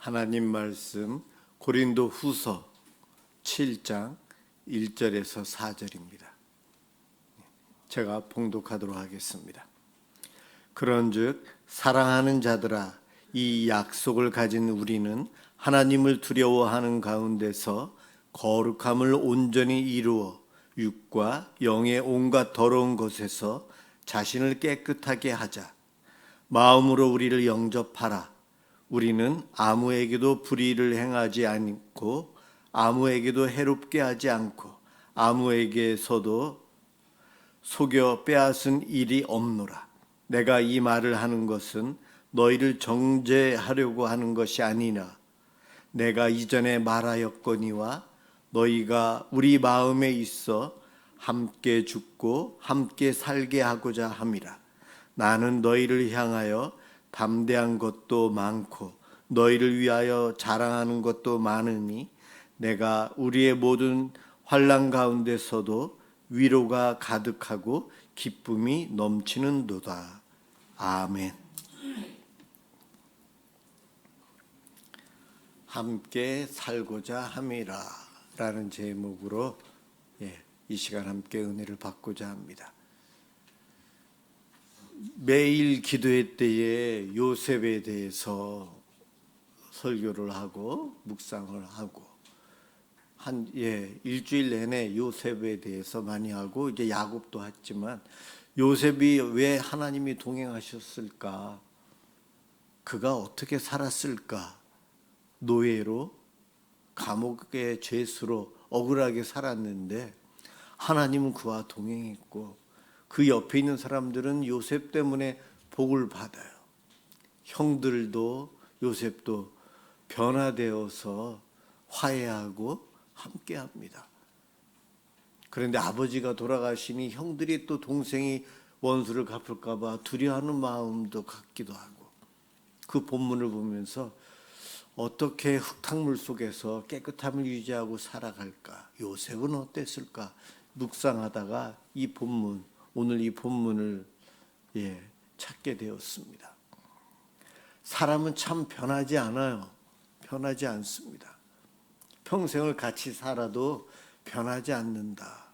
하나님 말씀 고린도 후서 7장 1절에서 4절입니다. 제가 봉독하도록 하겠습니다. 그런즉 사랑하는 자들아, 이 약속을 가진 우리는 하나님을 두려워하는 가운데서 거룩함을 온전히 이루어 육과 영의 온갖 더러운 것에서 자신을 깨끗하게 하자. 마음으로 우리를 영접하라. 우리는 아무에게도 불의를 행하지 않고 아무에게도 해롭게 하지 않고 아무에게서도 속여 빼앗은 일이 없노라. 내가 이 말을 하는 것은 너희를 정죄하려고 하는 것이 아니나 내가 이전에 말하였거니와 너희가 우리 마음에 있어 함께 죽고 함께 살게 하고자 함이라. 나는 너희를 향하여 담대한 것도 많고 너희를 위하여 자랑하는 것도 많으니 내가 우리의 모든 환난 가운데서도 위로가 가득하고 기쁨이 넘치는도다. 아멘. 함께 살고자 함이라 라는 제목으로 이 시간 함께 은혜를 받고자 합니다. 매일 기도회 때에 요셉에 대해서 설교를 하고 묵상을 하고 일주일 내내 요셉에 대해서 많이 하고 이제 야곱도 했지만 요셉이 왜 하나님이 동행하셨을까? 그가 어떻게 살았을까? 노예로 감옥의 죄수로 억울하게 살았는데 하나님은 그와 동행했고 그 옆에 있는 사람들은 요셉 때문에 복을 받아요. 형들도 요셉도 변화되어서 화해하고 함께합니다. 그런데 아버지가 돌아가시니 형들이 또 동생이 원수를 갚을까 봐 두려워하는 마음도 갖기도 하고 그 본문을 보면서 어떻게 흙탕물 속에서 깨끗함을 유지하고 살아갈까? 요셉은 어땠을까? 묵상하다가 이 본문, 오늘 이 본문을 찾게 되었습니다. 사람은 참 변하지 않아요. 변하지 않습니다. 평생을 같이 살아도 변하지 않는다.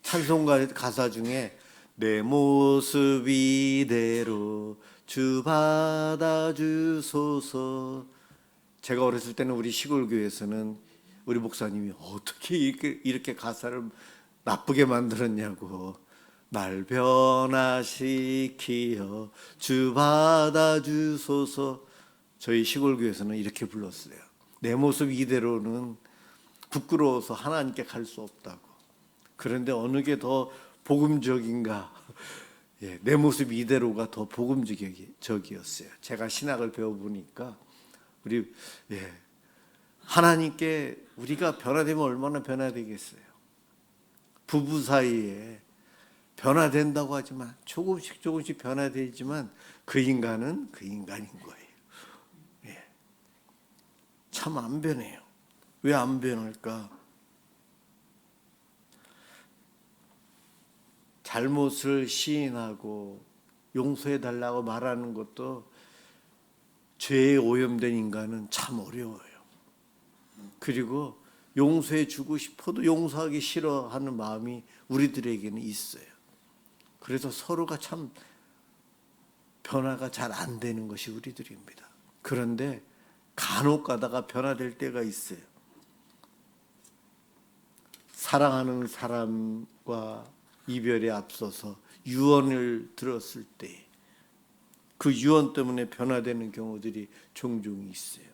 찬송가 가사 중에 내 모습 이대로 주 받아주소서. 제가 어렸을 때는 우리 시골 교회에서는 우리 목사님이 어떻게 이렇게 가사를 나쁘게 만들었냐고. 날 변화시키어 주 받아주소서. 저희 시골 교회에서는 이렇게 불렀어요. 내 모습 이대로는 부끄러워서 하나님께 갈 수 없다고. 그런데 어느 게 더 복음적인가? 내 모습 이대로가 더 복음적이었어요. 제가 신학을 배워보니까 우리 하나님께 우리가 변화되면 얼마나 변화되겠어요. 부부 사이에 변화된다고 하지만 조금씩 변화되지만 그 인간은 그 인간인 거예요. 참 안 변해요. 왜 안 변할까? 잘못을 시인하고 용서해달라고 말하는 것도 죄에 오염된 인간은 참 어려워요. 그리고 용서해주고 싶어도 용서하기 싫어하는 마음이 우리들에게는 있어요. 그래서 서로가 참 변화가 잘 안 되는 것이 우리들입니다. 그런데 간혹 가다가 변화될 때가 있어요. 사랑하는 사람과 이별에 앞서서 유언을 들었을 때 그 유언 때문에 변화되는 경우들이 종종 있어요.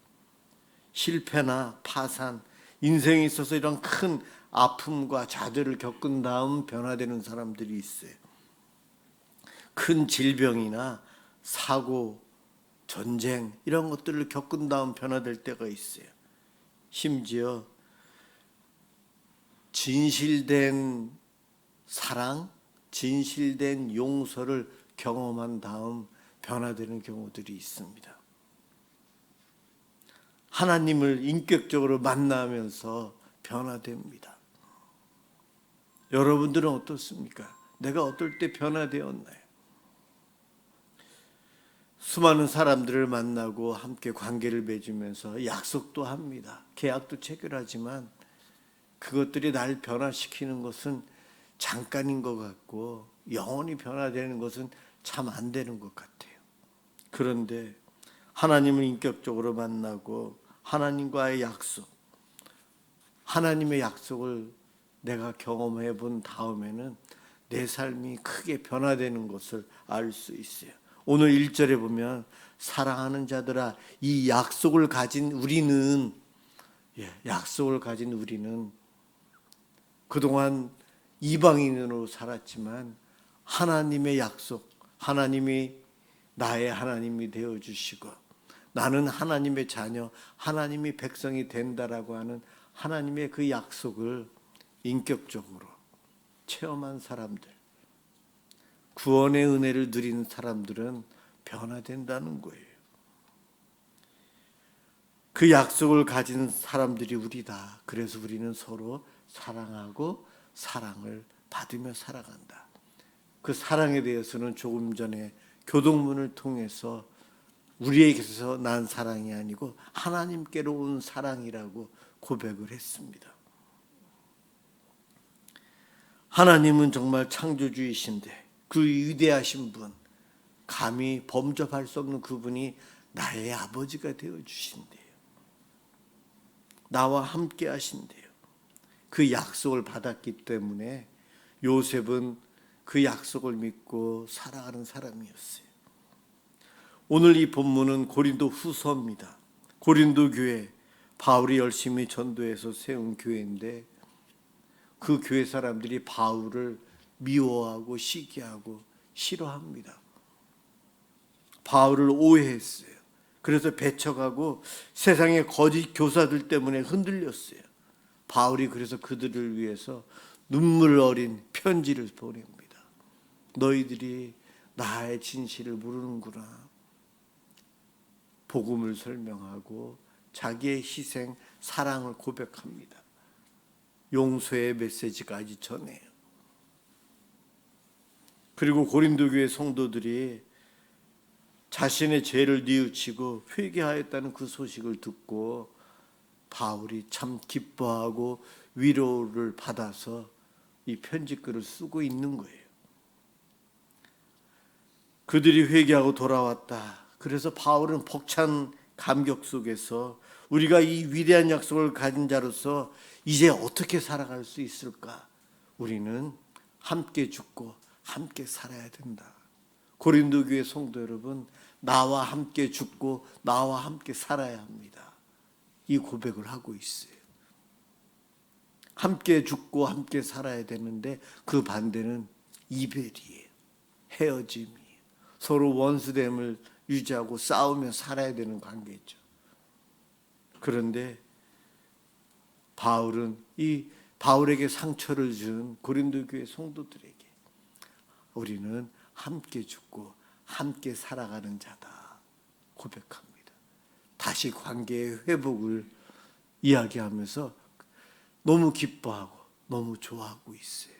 실패나 파산, 인생에 있어서 이런 큰 아픔과 좌절을 겪은 다음 변화되는 사람들이 있어요. 큰 질병이나 사고, 전쟁 이런 것들을 겪은 다음 변화될 때가 있어요. 심지어 진실된 사랑, 진실된 용서를 경험한 다음 변화되는 경우들이 있습니다. 하나님을 인격적으로 만나면서 변화됩니다. 여러분들은 어떻습니까? 내가 어떨 때 변화되었나요? 수많은 사람들을 만나고 함께 관계를 맺으면서 약속도 합니다. 계약도 체결하지만 그것들이 날 변화시키는 것은 잠깐인 것 같고 영원히 변화되는 것은 참 안 되는 것 같아요. 그런데 하나님을 인격적으로 만나고 하나님과의 약속, 하나님의 약속을 내가 경험해 본 다음에는 내 삶이 크게 변화되는 것을 알 수 있어요. 오늘 1절에 보면 사랑하는 자들아, 이 약속을 가진 우리는, 약속을 가진 우리는 그동안 이방인으로 살았지만 하나님의 약속, 하나님이 나의 하나님이 되어주시고 나는 하나님의 자녀, 하나님이 백성이 된다라고 하는 하나님의 그 약속을 인격적으로 체험한 사람들, 구원의 은혜를 누린 사람들은 변화된다는 거예요. 그 약속을 가진 사람들이 우리다. 그래서 우리는 서로 사랑하고 사랑을 받으며 살아간다. 그 사랑에 대해서는 조금 전에 교동문을 통해서 우리에게서 난 사랑이 아니고 하나님께로 온 사랑이라고 고백을 했습니다. 하나님은 정말 창조주이신데 그 위대하신 분, 감히 범접할 수 없는 그분이 나의 아버지가 되어주신대요. 나와 함께 하신대요. 그 약속을 받았기 때문에 요셉은 그 약속을 믿고 살아가는 사람이었어요. 오늘 이 본문은 고린도 후서입니다. 고린도 교회, 바울이 열심히 전도해서 세운 교회인데 그 교회 사람들이 바울을 미워하고 시기하고 싫어합니다. 바울을 오해했어요. 그래서 배척하고 세상의 거짓 교사들 때문에 흔들렸어요. 바울이 그래서 그들을 위해서 눈물 어린 편지를 보냅니다. 너희들이 나의 진실을 모르는구나. 복음을 설명하고 자기의 희생, 사랑을 고백합니다. 용서의 메시지까지 전해요. 그리고 고린도 교회 성도들이 자신의 죄를 뉘우치고 회개하였다는 그 소식을 듣고 바울이 참 기뻐하고 위로를 받아서 이 편지글을 쓰고 있는 거예요. 그들이 회개하고 돌아왔다. 그래서 바울은 벅찬 감격 속에서 우리가 이 위대한 약속을 가진 자로서 이제 어떻게 살아갈 수 있을까? 우리는 함께 죽고 함께 살아야 된다. 고린도 교회 성도 여러분, 나와 함께 죽고 나와 함께 살아야 합니다. 이 고백을 하고 있어요. 함께 죽고 함께 살아야 되는데 그 반대는 이별이에요. 헤어짐이에요. 서로 원수됨을 유지하고 싸우며 살아야 되는 관계죠. 그런데 바울은 이 바울에게 상처를 준 고린도 교회 성도들에게 우리는 함께 죽고 함께 살아가는 자다 고백합니다. 다시 관계의 회복을 이야기하면서 너무 기뻐하고 너무 좋아하고 있어요.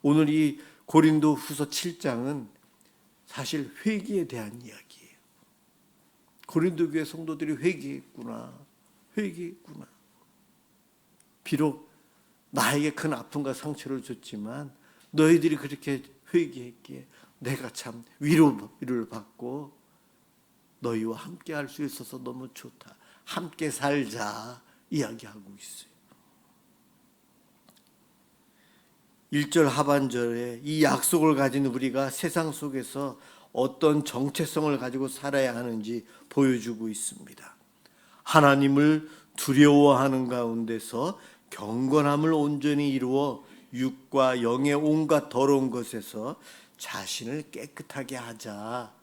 오늘 이 고린도 후서 7장은 사실 회개에 대한 이야기예요. 고린도 교회 성도들이 회개했구나. 비록 나에게 큰 아픔과 상처를 줬지만 너희들이 그렇게 회개했기에 내가 참 위로를 받고 너희와 함께 할 수 있어서 너무 좋다. 함께 살자 이야기하고 있어요. 1절 하반절에 이 약속을 가진 우리가 세상 속에서 어떤 정체성을 가지고 살아야 하는지 보여주고 있습니다. 하나님을 두려워하는 가운데서 경건함을 온전히 이루어 육과 영의 온갖 더러운 것에서 자신을 깨끗하게 하자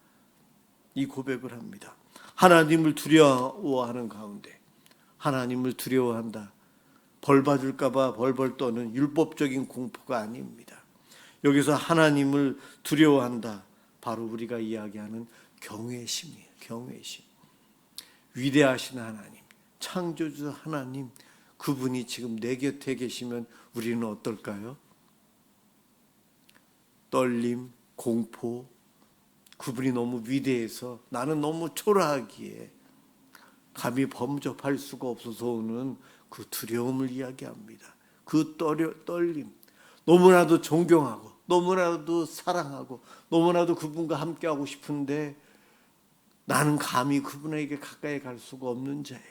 이 고백을 합니다. 하나님을 두려워하는 가운데 하나님을 두려워한다. 벌 받을까 봐 벌벌 떠는 율법적인 공포가 아닙니다. 여기서 하나님을 두려워한다. 바로 우리가 이야기하는 경외심이에요. 경외심. 위대하신 하나님, 창조주 하나님, 그분이 지금 내 곁에 계시면 우리는 어떨까요? 떨림, 공포, 그분이 너무 위대해서 나는 너무 초라하기에 감히 범접할 수가 없어서 오는 그 두려움을 이야기합니다. 그 떨림, 너무나도 존경하고 너무나도 사랑하고 너무나도 그분과 함께하고 싶은데 나는 감히 그분에게 가까이 갈 수가 없는 자예요.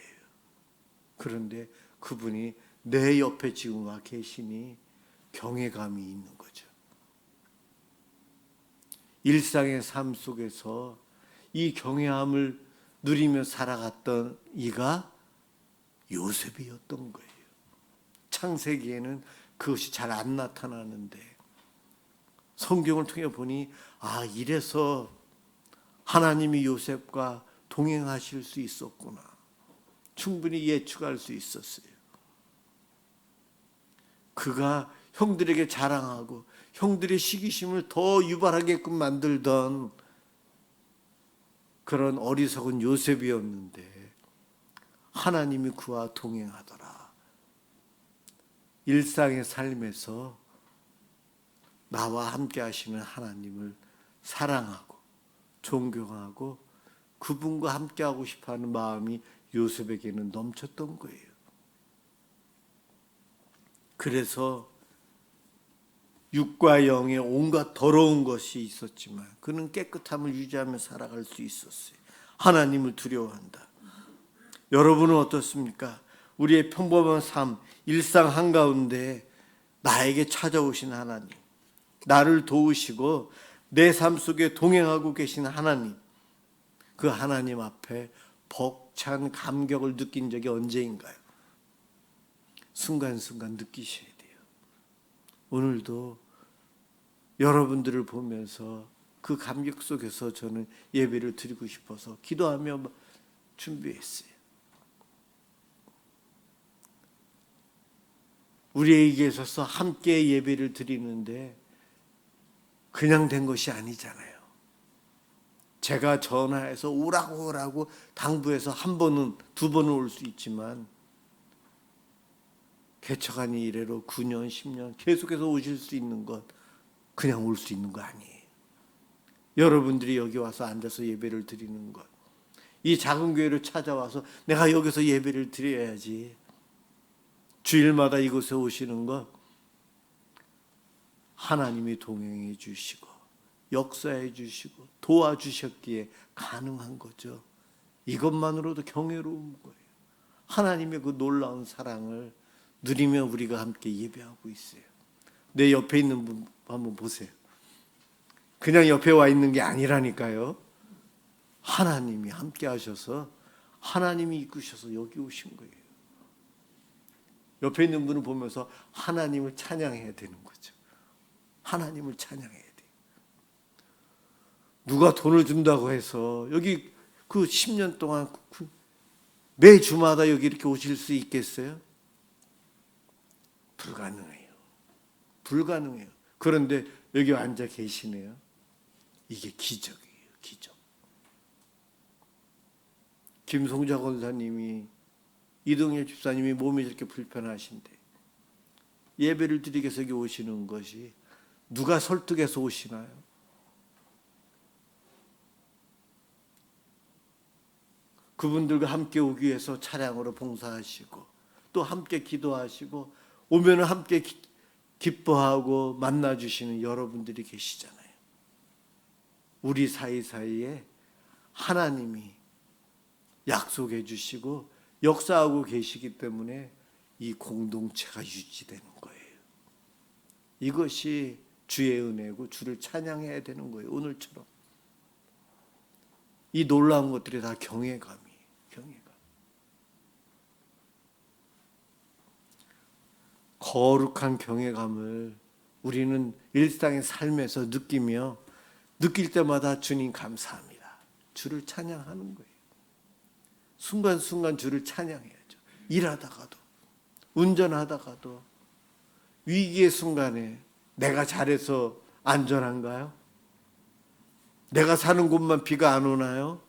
그런데 그분이 내 옆에 지금 와 계시니 경외감이 있는 거죠. 일상의 삶 속에서 이 경외함을 누리며 살아갔던 이가 요셉이었던 거예요. 창세기에는 그것이 잘 안 나타나는데 성경을 통해 보니 이래서 하나님이 요셉과 동행하실 수 있었구나. 충분히 예측할 수 있었어요. 그가 형들에게 자랑하고 형들의 시기심을 더 유발하게끔 만들던 그런 어리석은 요셉이었는데 하나님이 그와 동행하더라. 일상의 삶에서 나와 함께 하시는 하나님을 사랑하고 존경하고 그분과 함께하고 싶어하는 마음이 요셉에게는 넘쳤던 거예요. 그래서 육과 영의 온갖 더러운 것이 있었지만 그는 깨끗함을 유지하며 살아갈 수 있었어요. 하나님을 두려워한다. 여러분은 어떻습니까? 우리의 평범한 삶, 일상 한가운데 나에게 찾아오신 하나님, 나를 도우시고 내 삶 속에 동행하고 계신 하나님, 그 하나님 앞에 벅찬 감격을 느낀 적이 언제인가요? 순간순간 느끼셔야 돼요. 오늘도 여러분들을 보면서 그 감격 속에서 저는 예배를 드리고 싶어서 기도하며 준비했어요. 우리에게 있어서 함께 예배를 드리는데 그냥 된 것이 아니잖아요. 제가 전화해서 오라고 당부해서 한 번은 두 번은 올 수 있지만 개척한 이래로 9년 10년 계속해서 오실 수 있는 것, 그냥 올 수 있는 거 아니에요. 여러분들이 여기 와서 앉아서 예배를 드리는 것, 이 작은 교회를 찾아와서 내가 여기서 예배를 드려야지, 주일마다 이곳에 오시는 것, 하나님이 동행해 주시고 역사해 주시고 도와주셨기에 가능한 거죠. 이것만으로도 경외로운 거예요. 하나님의 그 놀라운 사랑을 누리며 우리가 함께 예배하고 있어요. 내 옆에 있는 분 한번 보세요. 그냥 옆에 와 있는 게 아니라니까요. 하나님이 함께 하셔서 하나님이 이끄셔서 여기 오신 거예요. 옆에 있는 분을 보면서 하나님을 찬양해야 되는 거죠. 하나님을 찬양해야 돼요. 누가 돈을 준다고 해서 여기 그 10년 동안 매 주마다 여기 이렇게 오실 수 있겠어요? 불가능해요. 불가능해요. 그런데 여기 앉아 계시네요. 이게 기적이에요. 기적. 김송자 권사님이, 이동일 집사님이 몸이 이렇게 불편하신데 예배를 드리기 위해서 여기 오시는 것이 누가 설득해서 오시나요? 그분들과 함께 오기 위해서 차량으로 봉사하시고 또 함께 기도하시고 오면 함께 기뻐하고 만나주시는 여러분들이 계시잖아요. 우리 사이사이에 하나님이 약속해 주시고 역사하고 계시기 때문에 이 공동체가 유지되는 거예요. 이것이 주의 은혜고 주를 찬양해야 되는 거예요. 오늘처럼. 이 놀라운 것들이 다 경외감이에요. 경외감. 거룩한 경외감을 우리는 일상의 삶에서 느끼며 느낄 때마다 주님 감사합니다. 주를 찬양하는 거예요. 순간순간 주를 찬양해야죠. 일하다가도, 운전하다가도, 위기의 순간에 내가 잘해서 안전한가요? 내가 사는 곳만 비가 안 오나요?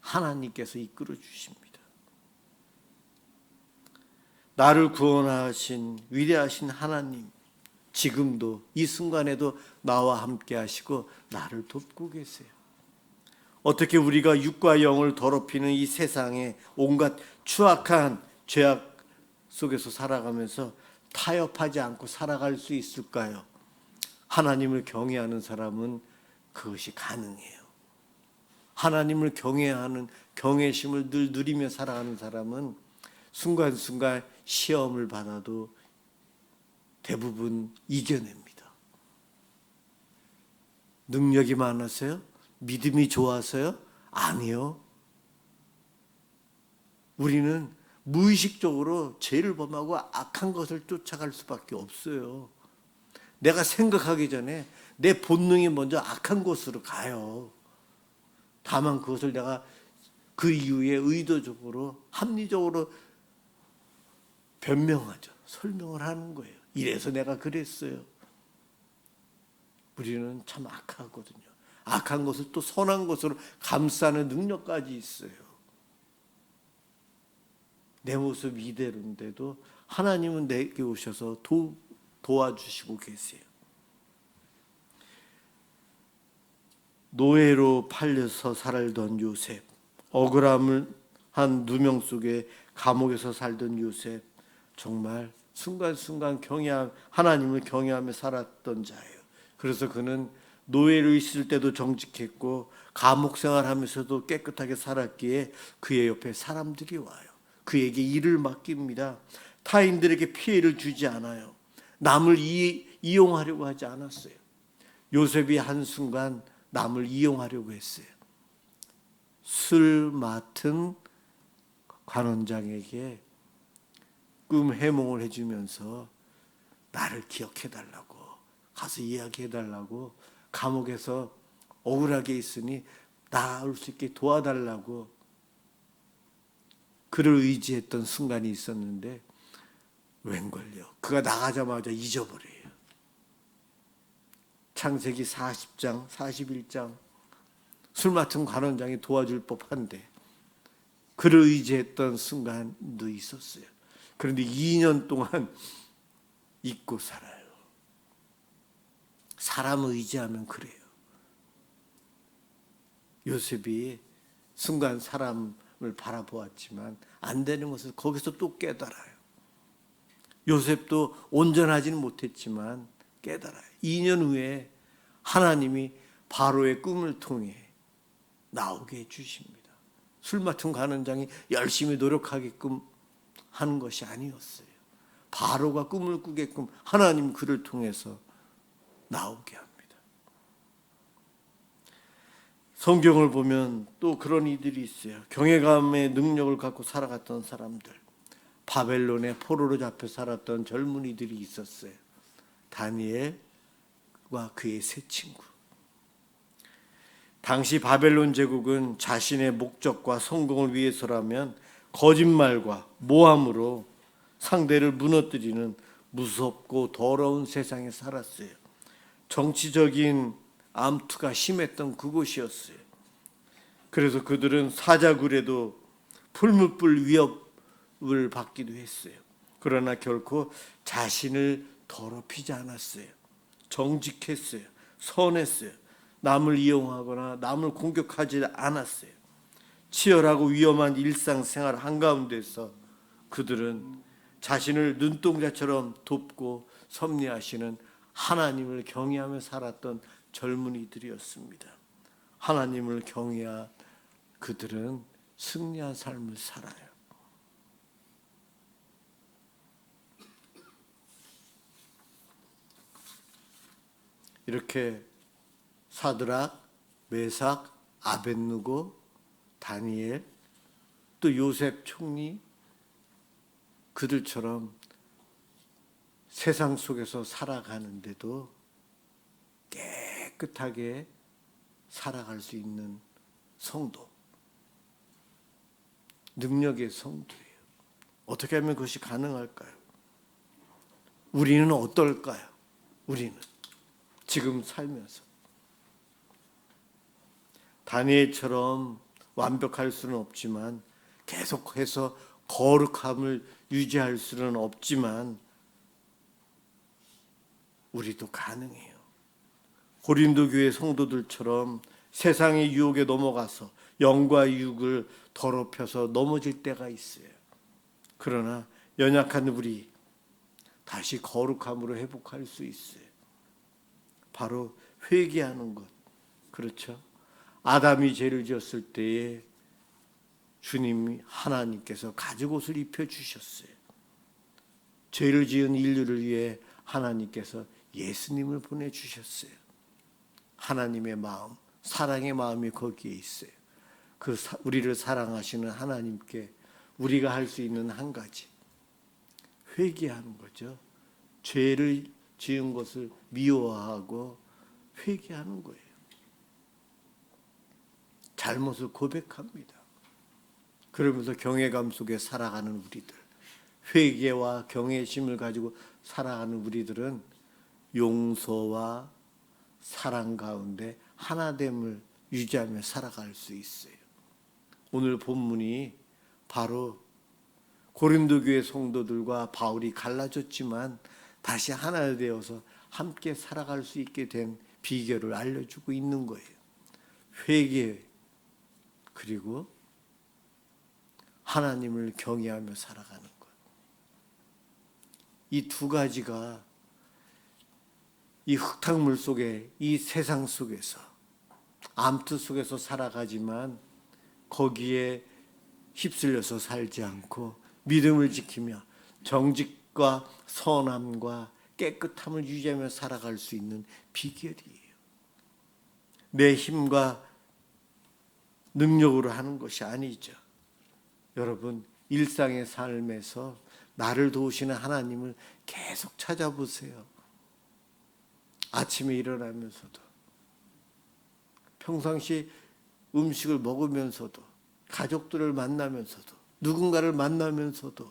하나님께서 이끌어 주십니다. 나를 구원하신 위대하신 하나님, 지금도 이 순간에도 나와 함께 하시고 나를 돕고 계세요. 어떻게 우리가 육과 영을 더럽히는 이 세상에 온갖 추악한 죄악 속에서 살아가면서 타협하지 않고 살아갈 수 있을까요? 하나님을 경외하는 사람은 그것이 가능해요. 하나님을 경외하는 경외심을 늘 누리며 살아가는 사람은 순간순간 시험을 받아도 대부분 이겨냅니다. 능력이 많아서요? 믿음이 좋아서요? 아니요. 우리는 무의식적으로 죄를 범하고 악한 것을 쫓아갈 수밖에 없어요. 내가 생각하기 전에 내 본능이 먼저 악한 곳으로 가요. 다만 그것을 내가 그 이후에 의도적으로 합리적으로 변명하죠. 설명을 하는 거예요. 이래서 내가 그랬어요. 우리는 참 악하거든요. 악한 것을 또 선한 것으로 감싸는 능력까지 있어요. 내 모습 이대로인데도 하나님은 내게 오셔서 도와주시고 계세요. 노예로 팔려서 살던 요셉, 억울함을 한 누명 속에 감옥에서 살던 요셉, 정말 순간순간 하나님을 경외하며 살았던 자예요. 그래서 그는 노예로 있을 때도 정직했고 감옥 생활하면서도 깨끗하게 살았기에 그의 옆에 사람들이 와요. 그에게 일을 맡깁니다. 타인들에게 피해를 주지 않아요. 남을 이용하려고 하지 않았어요. 요셉이 한순간 남을 이용하려고 했어요. 술 맡은 관원장에게 꿈 해몽을 해주면서 나를 기억해달라고, 가서 이야기해달라고, 감옥에서 억울하게 있으니 나올 수 있게 도와달라고 그를 의지했던 순간이 있었는데 웬걸요, 그가 나가자마자 잊어버려요. 창세기 40장, 41장 술 맡은 관원장이 도와줄 법한데 그를 의지했던 순간도 있었어요. 그런데 2년 동안 잊고 살아요. 사람 의지하면 그래요. 요셉이 순간 사람을 바라보았지만 안 되는 것을 거기서 또 깨달아요. 요셉도 온전하지는 못했지만 깨달아요. 2년 후에 하나님이 바로의 꿈을 통해 나오게 해주십니다. 술 맡은 관원장이 열심히 노력하게끔 하는 것이 아니었어요. 바로가 꿈을 꾸게끔 하나님 그를 통해서 나오게 합니다. 성경을 보면 또 그런 이들이 있어요. 경외감의 능력을 갖고 살아갔던 사람들, 바벨론의 포로로 잡혀 살았던 젊은이들이 있었어요. 다니엘과 그의 세 친구. 당시 바벨론 제국은 자신의 목적과 성공을 위해서라면 거짓말과 모함으로 상대를 무너뜨리는 무섭고 더러운 세상에 살았어요. 정치적인 암투가 심했던 그곳이었어요. 그래서 그들은 사자굴에도 풀무불 위협을 받기도 했어요. 그러나 결코 자신을 더럽히지 않았어요. 정직했어요. 선했어요. 남을 이용하거나 남을 공격하지 않았어요. 치열하고 위험한 일상생활 한가운데서 그들은 자신을 눈동자처럼 돕고 섭리하시는 하나님을 경외하며 살았던 젊은이들이었습니다. 하나님을 경외한 그들은 승리한 삶을 살아요. 이렇게 사드락, 메삭, 아벳느고, 다니엘, 또 요셉 총리, 그들처럼 세상 속에서 살아가는데도 깨끗하게 살아갈 수 있는 성도, 능력의 성도예요. 어떻게 하면 그것이 가능할까요? 우리는 어떨까요? 우리는 지금 살면서 다니엘처럼 완벽할 수는 없지만, 계속해서 거룩함을 유지할 수는 없지만, 우리도 가능해요. 고린도 교회 성도들처럼 세상의 유혹에 넘어가서 영과 육을 더럽혀서 넘어질 때가 있어요. 그러나 연약한 우리 다시 거룩함으로 회복할 수 있어요. 바로 회개하는 것. 그렇죠? 아담이 죄를 지었을 때에 주님이 하나님께서 가죽옷을 입혀주셨어요. 죄를 지은 인류를 위해 하나님께서 예수님을 보내주셨어요. 하나님의 마음, 사랑의 마음이 거기에 있어요. 우리를 사랑하시는 하나님께 우리가 할 수 있는 한 가지, 회개하는 거죠. 죄를 지은 것을 미워하고 회개하는 거예요. 잘못을 고백합니다. 그러면서 경외감 속에 살아가는 우리들, 회개와 경외심을 가지고 살아가는 우리들은 용서와 사랑 가운데 하나됨을 유지하며 살아갈 수 있어요. 오늘 본문이 바로 고린도 교회 성도들과 바울이 갈라졌지만 다시 하나 되어서 함께 살아갈 수 있게 된 비결을 알려주고 있는 거예요. 회개, 그리고 하나님을 경외하며 살아가는 것. 이 두 가지가 이 흙탕물 속에, 이 세상 속에서, 암투 속에서 살아가지만 거기에 휩쓸려서 살지 않고 믿음을 지키며 정직과 선함과 깨끗함을 유지하며 살아갈 수 있는 비결이에요. 내 힘과 능력으로 하는 것이 아니죠. 여러분, 일상의 삶에서 나를 도우시는 하나님을 계속 찾아보세요. 아침에 일어나면서도, 평상시 음식을 먹으면서도, 가족들을 만나면서도, 누군가를 만나면서도,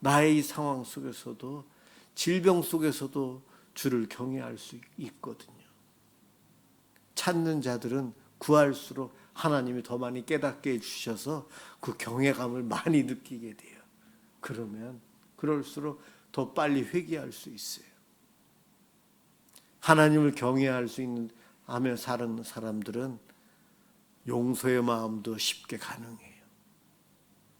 나의 이 상황 속에서도, 질병 속에서도 주를 경외할 수 있거든요. 찾는 자들은 구할수록 하나님이 더 많이 깨닫게 해주셔서 그 경외감을 많이 느끼게 돼요. 그럴수록 더 빨리 회개할 수 있어요. 하나님을 경외할 수 있는 하며 사는 사람들은 용서의 마음도 쉽게 가능해요.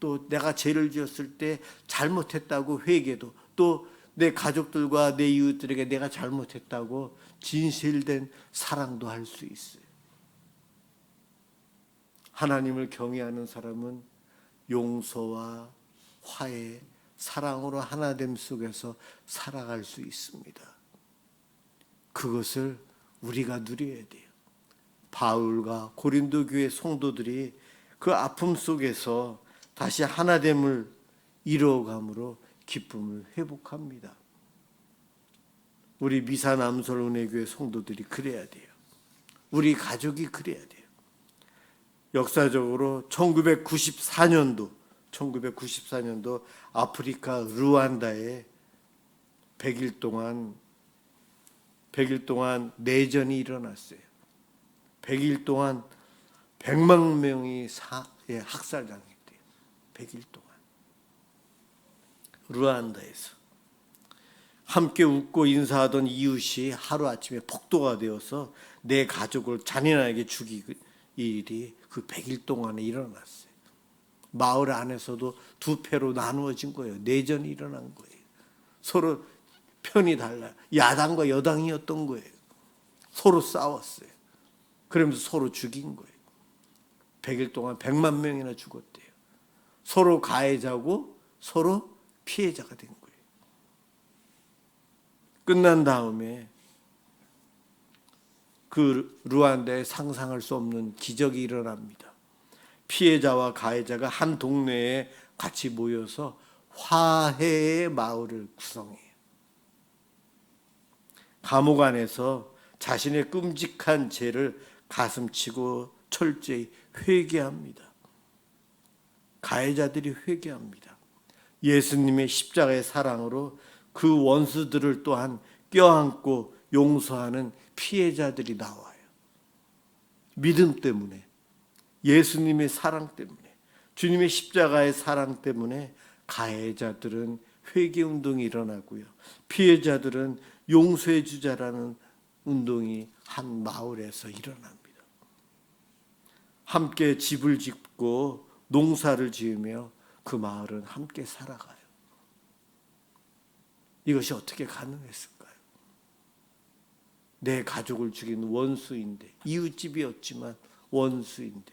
또 내가 죄를 지었을 때 잘못했다고 회개도, 또 내 가족들과 내 이웃들에게 내가 잘못했다고 진실된 사랑도 할 수 있어요. 하나님을 경외하는 사람은 용서와 화해, 사랑으로 하나됨 속에서 살아갈 수 있습니다. 그것을 우리가 누려야 돼요. 바울과 고린도 교회 성도들이 그 아픔 속에서 다시 하나됨을 이루어감으로 기쁨을 회복합니다. 우리 미사남솔은혜교회 성도들이 그래야 돼요. 우리 가족이 그래야 돼요. 역사적으로 1994년도 아프리카 루안다에 100일 동안 내전이 일어났어요. 100일 동안 100만 명이 학살당했대요. 100일 동안. 루안다에서. 함께 웃고 인사하던 이웃이 하루아침에 폭도가 되어서 내 가족을 잔인하게 죽이는 일이 그 100일 동안에 일어났어요. 마을 안에서도 두 패로 나누어진 거예요. 내전이 일어난 거예요. 서로 편이 달라요. 야당과 여당이었던 거예요. 서로 싸웠어요. 그러면서 서로 죽인 거예요. 100일 동안 100만 명이나 죽었대요. 서로 가해자고 서로 피해자가 된 거예요. 끝난 다음에 그 루안다에 상상할 수 없는 기적이 일어납니다. 피해자와 가해자가 한 동네에 같이 모여서 화해의 마을을 구성해요. 감옥 안에서 자신의 끔찍한 죄를 가슴치고 철저히 회개합니다. 가해자들이 회개합니다. 예수님의 십자가의 사랑으로 그 원수들을 또한 껴안고 용서하는 피해자들이 나와요. 믿음 때문에, 예수님의 사랑 때문에, 주님의 십자가의 사랑 때문에 가해자들은 회개운동이 일어나고요. 피해자들은 용서해 주자라는 운동이 한 마을에서 일어납니다. 함께 집을 짓고 농사를 지으며 그 마을은 함께 살아가요. 이것이 어떻게 가능했을까요? 내 가족을 죽인 원수인데, 이웃집이었지만 원수인데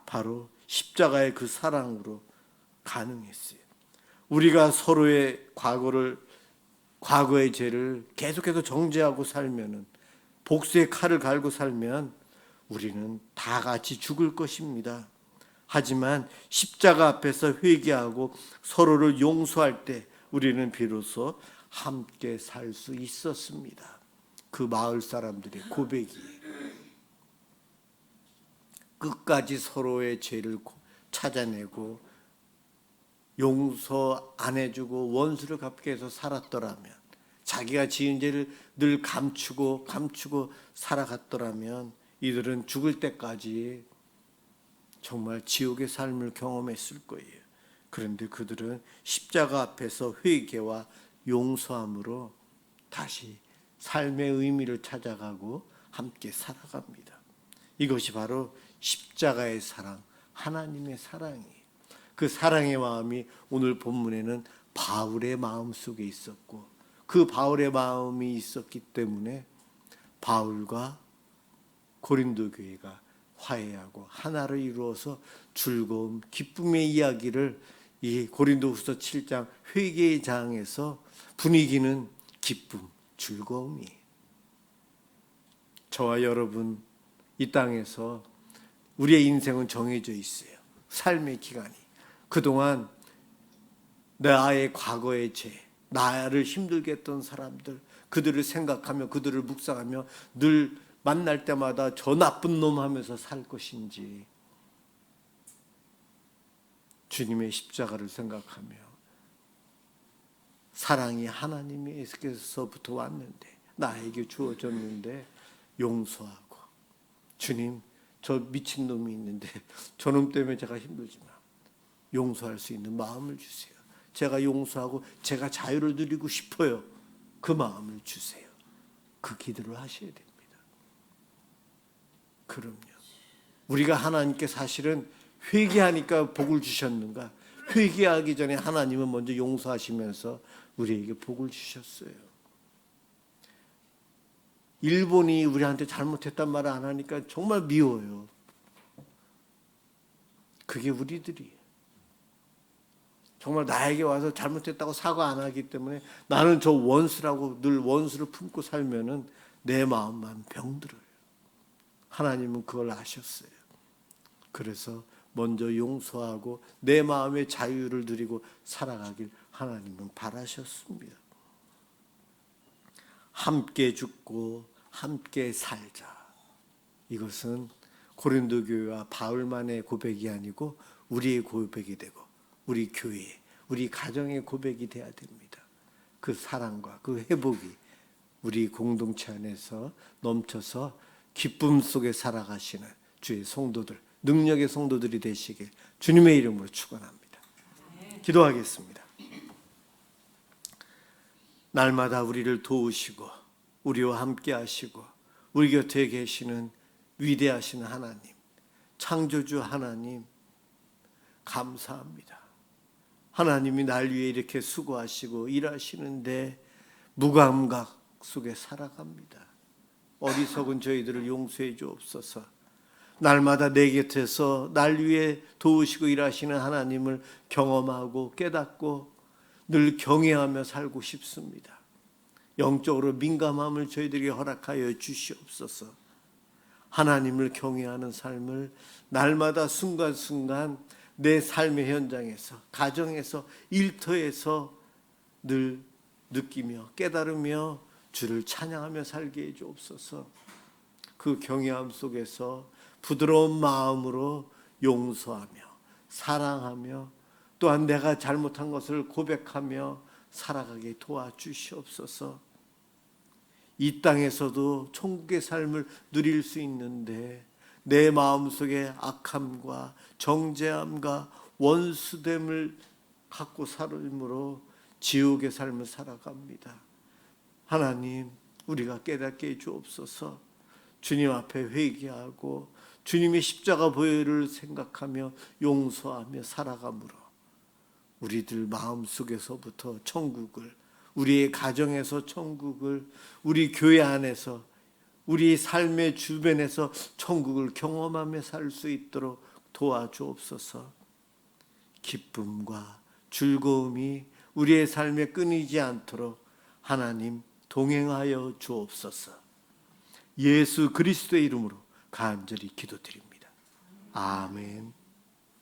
바로 십자가의 그 사랑으로 가능했어요. 우리가 서로의 과거의 죄를 계속해서 정죄하고 살면은, 복수의 칼을 갈고 살면 우리는 다 같이 죽을 것입니다. 하지만 십자가 앞에서 회개하고 서로를 용서할 때 우리는 비로소 함께 살 수 있었습니다. 그 마을 사람들의 고백이 끝까지 서로의 죄를 찾아내고 용서 안 해주고 원수를 갚게 해서 살았더라면, 자기가 지은 죄를 늘 감추고 살아갔더라면 이들은 죽을 때까지 정말 지옥의 삶을 경험했을 거예요. 그런데 그들은 십자가 앞에서 회개와 용서함으로 다시 삶의 의미를 찾아가고 함께 살아갑니다. 이것이 바로 십자가의 사랑, 하나님의 사랑이에요. 그 사랑의 마음이 오늘 본문에는 바울의 마음 속에 있었고, 그 바울의 마음이 있었기 때문에 바울과 고린도 교회가 화해하고 하나를 이루어서 즐거움, 기쁨의 이야기를 이 고린도후서 7장 회개의 장에서 분위기는 기쁨, 즐거움이. 저와 여러분 이 땅에서 우리의 인생은 정해져 있어요. 삶의 기간이. 그동안 나의 과거의 죄, 나를 힘들게 했던 사람들, 그들을 생각하며 그들을 묵상하며 늘 만날 때마다 저 나쁜 놈 하면서 살 것인지, 주님의 십자가를 생각하며 사랑이 하나님에게서부터 왔는데, 나에게 주어졌는데 용서하고, 주님 저 미친놈이 있는데 저놈 때문에 제가 힘들지만 용서할 수 있는 마음을 주세요. 제가 용서하고 제가 자유를 누리고 싶어요. 그 마음을 주세요. 그 기도를 하셔야 됩니다. 그럼요. 우리가 하나님께 사실은 회개하니까 복을 주셨는가? 회개하기 전에 하나님은 먼저 용서하시면서 우리에게 복을 주셨어요. 일본이 우리한테 잘못했단 말을 안 하니까 정말 미워요. 그게 우리들이에요. 정말 나에게 와서 잘못했다고 사과 안 하기 때문에 나는 저 원수라고 늘 원수를 품고 살면은 내 마음만 병들어요. 하나님은 그걸 아셨어요. 그래서 먼저 용서하고 내 마음의 자유를 누리고 살아가길 하나님은 바라셨습니다. 함께 죽고 함께 살자. 이것은 고린도 교회와 바울만의 고백이 아니고 우리의 고백이 되고 우리 교회, 우리 가정의 고백이 돼야 됩니다. 그 사랑과 그 회복이 우리 공동체 안에서 넘쳐서 기쁨 속에 살아가시는 주의 성도들, 능력의 성도들이 되시길 주님의 이름으로 축원합니다. 기도하겠습니다. 날마다 우리를 도우시고 우리와 함께 하시고 우리 곁에 계시는 위대하신 하나님, 창조주 하나님 감사합니다. 하나님이 날 위해 이렇게 수고하시고 일하시는데 무감각 속에 살아갑니다. 어리석은 저희들을 용서해 주옵소서. 날마다 내 곁에서 날 위해 도우시고 일하시는 하나님을 경험하고 깨닫고 늘 경외하며 살고 싶습니다. 영적으로 민감함을 저희들에게 허락하여 주시옵소서. 하나님을 경외하는 삶을 날마다 순간순간 내 삶의 현장에서, 가정에서, 일터에서 늘 느끼며 깨달으며 주를 찬양하며 살게 해 주옵소서. 그 경외함 속에서 부드러운 마음으로 용서하며 사랑하며 또한 내가 잘못한 것을 고백하며 살아가게 도와주시옵소서. 이 땅에서도 천국의 삶을 누릴 수 있는데 내 마음속에 악함과 정죄함과 원수됨을 갖고 살므로 지옥의 삶을 살아갑니다. 하나님, 우리가 깨닫게 해 주옵소서. 주님 앞에 회개하고 주님의 십자가 보혈을 생각하며 용서하며 살아감으로 우리들 마음속에서부터 천국을, 우리의 가정에서 천국을, 우리 교회 안에서, 우리 삶의 주변에서 천국을 경험하며 살 수 있도록 도와주옵소서. 기쁨과 즐거움이 우리의 삶에 끊이지 않도록 하나님 동행하여 주옵소서. 예수 그리스도의 이름으로 간절히 기도드립니다. 아멘.